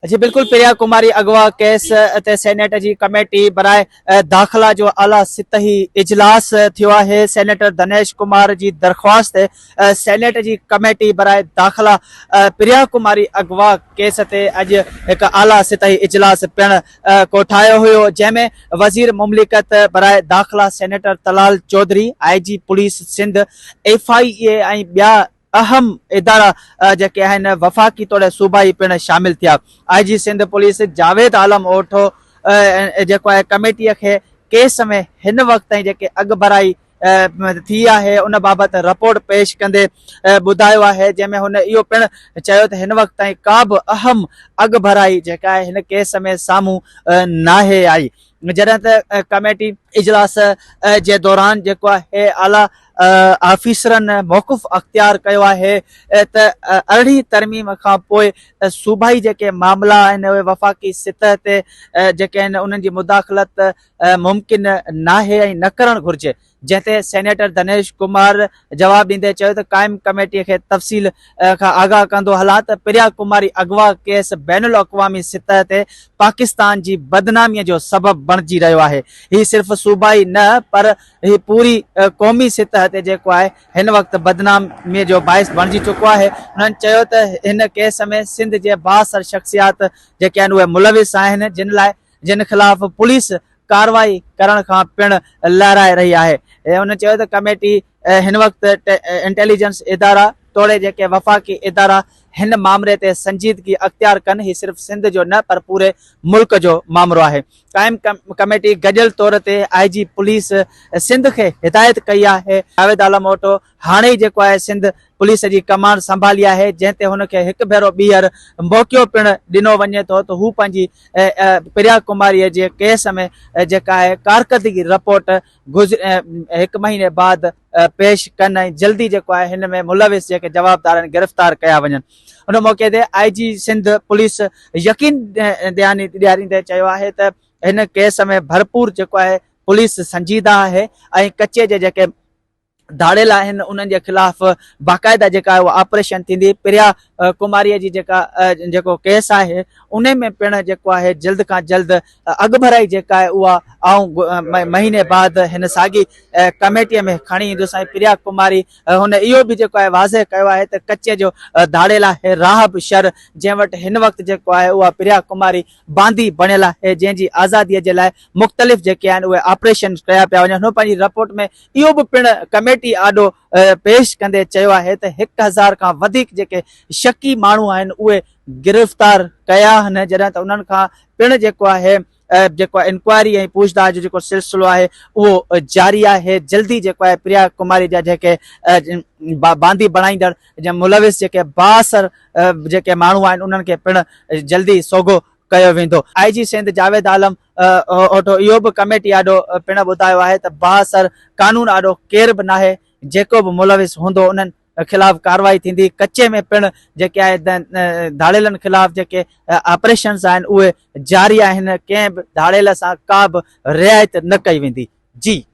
जी बिल्कुल, प्रिया कुमारी अगवा केस ते सेनेट जी कमेटी बराए दाखिला जो आला सितही इजलास थियो है। सेनेटर धनेश कुमार जी दरख्वास्त सेनेट जी कमेटी बराए दाखिला प्रिया कुमारी अगवा केस ते अज एक आला सितही इजलास पिण कोठायो हुयो, जैमें वजीर मुमलिकत बराए दाखिला senator Talal Chaudhry, IG police Sindh, FIA ऐं ॿिया अहम इदारा जेके आहिनि वफ़ाक़ी तौर सूबाई पिण शामिल थिया। IG सिंध पुलिस जावेद आलम ओठो जेको आहे कमेटीअ खे केस में हिन वक़्त ताईं जेके अॻु भराई थी आहे उन बाबति रिपोर्ट पेश कंदे ॿुधायो आहे, जंहिंमें हुन इहो पिण चयो त हिन वक़्त ताईं का बि अहम अॻु भराई जेका आहे हिन केस में साम्हूं नाहे आई। जॾहिं त कमेटी इजलास जे दौरान जेको आहे आला ऑफिसरनि मौक़ुफ़ अख़्तियार कयो आहे त 18 तरमीम खां पोइ सूबाई जेके मामला आहिनि उहे वफ़ाक़ी सतह ते जेके आहिनि उन्हनि जी मुदाख़लत मुमकिन नाहे ऐं न करणु घुरिजे, जंहिं ते सेनेटर धनेश कुमार जवाब ॾींदे चयो त क़ाइम कमेटीअ खे तफ़सील खां आगाह कंदो हलां त प्रिया कुमारी अगवा केस बैनुल अक़वामी सतह ते पाकिस्तान जी बदनामीअ जो सबबु बणिजी रहियो आहे। ही सिर्फ़ सूबाई न पर ही पूरी क़ौमी सतह ते जेको आहे हिन वक़्तु बदनामीअ जो बाइस बणिजी चुको आहे। हुननि चयो त हिन केस में सिंध जे 62 शख़्सियात जेके आहिनि उहे मुलविस आहिनि, जिन ख़िलाफ़ पुलिस कार्रवाई करण खां पिण लहराए रही आहे। हुन चयो त कमेटी हिन वक़्तु इंटेलिजेंस इदारा तोड़े जेके वफ़ाक़ी इदारा हिन मामले ते संजीदगी अख़्तियार कनि। ही सिर्फ़ सिंध जो न पर पूरे मुल्क जो मामलो आहे। क़ाइम कमेटी गॾियल तौर ते IG पुलिस सिंध खे हिदायत कई आहे। जावेद आलम ओटो हाणे जेको आहे सिंध पुलिस जी कमांड संभाली आहे, जंहिं ते हुनखे हिकु भेरो ॿीहर मौक़ो पिण ॾिनो वञे थो त हू पंहिंजी प्रिया कुमारीअ जे केस में जेका आहे कारकर्दगी रिपोर्ट हिकु महीने बाद पेश कनि ऐं जल्दी जेको आहे हिन में मुलविस जेके जवाबदार आहिनि गिरफ़्तार कया वञनि। उन मौक़े ते IG सिंध पुलिस यकीन ॾियारींदे चयो आहे त हिन केस में भरपूर जेको आहे पुलिस संजीदा आहे ऐं कचे जे जेके धाड़ेल आहिनि उन्हनि जे ख़िलाफ़ बाक़ाइदा जेका आहे उहा ऑपरेशन थींदी। प्रिया कुमारीअ जी जेको केस आहे उन में पिण जेको आहे जल्द खां जल्द अॻु भराई जेका आहे उहा ऐं महीने बाद हिन साॻी कमेटीअ में खणी ईंदुसि। ऐं प्रिया कुमारी हुन इहो बि जेको आहे वाज़े कयो आहे त कचे जो धाड़ेल आहे राहब शर, जंहिं वटि हिन वक़्तु जेको आहे उहा प्रिया कुमारी बांदी बणियल आहे, जंहिंजी आज़ादीअ जे लाइ मुख़्तलिफ़ जेके आहिनि उहे ऑपरेशन कया पिया वञनि। हुन पंहिंजी रिपोर्ट में इहो बि पिण कमेटी आॾो पेश कंदे चयो आहे त 1000 खां वधीक जेके शकी माण्हू आहिनि उहे गिरफ़्तार कया आहिनि, जॾहिं त उन्हनि खां पिण जेको आहे जेको इंक्वायरी ऐं पूछताछ जो जेको सिलसिलो आहे उहो जारी आहे। जल्दी जेको आहे प्रिया कुमारी जा जेके बांदी बणाईंदड़ मुलविस जेके 62 जेके माण्हू आहिनि उन्हनि खे पिण जल्दी सोगो कयो वेंदो। IG सिंध जावेद आलम ओठो इहो बि कमेटी आॾो पिण ॿुधायो आहे त 62 कानून आॾो केर बि नाहे, जेको बि मुलविस हूंदो उन्हनि ख़िलाफ़ कार्रवाई थींदी। कचे में पिण जेके आहे धाड़ेलनि ख़िलाफ़ जेके ऑपरेशन्स आहिनि उहे जारी आहिनि। कंहिं बि धाड़ेल सां का बि रिआयत न कई वेंदी। जी।